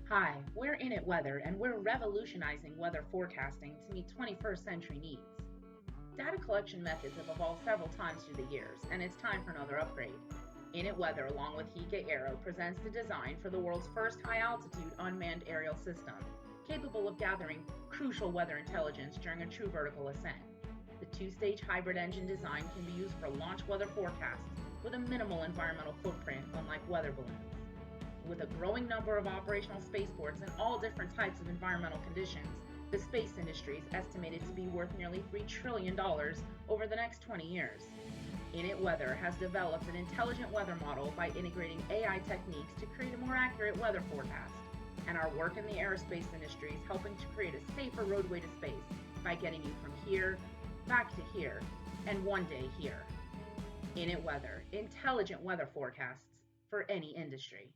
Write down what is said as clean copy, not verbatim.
Hi, we're InitWeather and we're revolutionizing weather forecasting to meet 21st century needs. Data collection methods have evolved several times through the years, and it's time for another upgrade. InitWeather, along with Hika Aero, presents the design for the world's first high-altitude unmanned aerial system, capable of gathering crucial weather intelligence during a true vertical ascent. The two-stage hybrid engine design can be used for launch weather forecasts with a minimal environmental footprint, unlike weather balloons. With a growing number of operational spaceports in all different types of environmental conditions, the space industry is estimated to be worth nearly $3 trillion over the next 20 years. InitWeather has developed an intelligent weather model by integrating AI techniques to create a more accurate weather forecast. And our work in the aerospace industry is helping to create a safer roadway to space by getting you from here, back to here, and one day here. InitWeather, intelligent weather forecasts for any industry.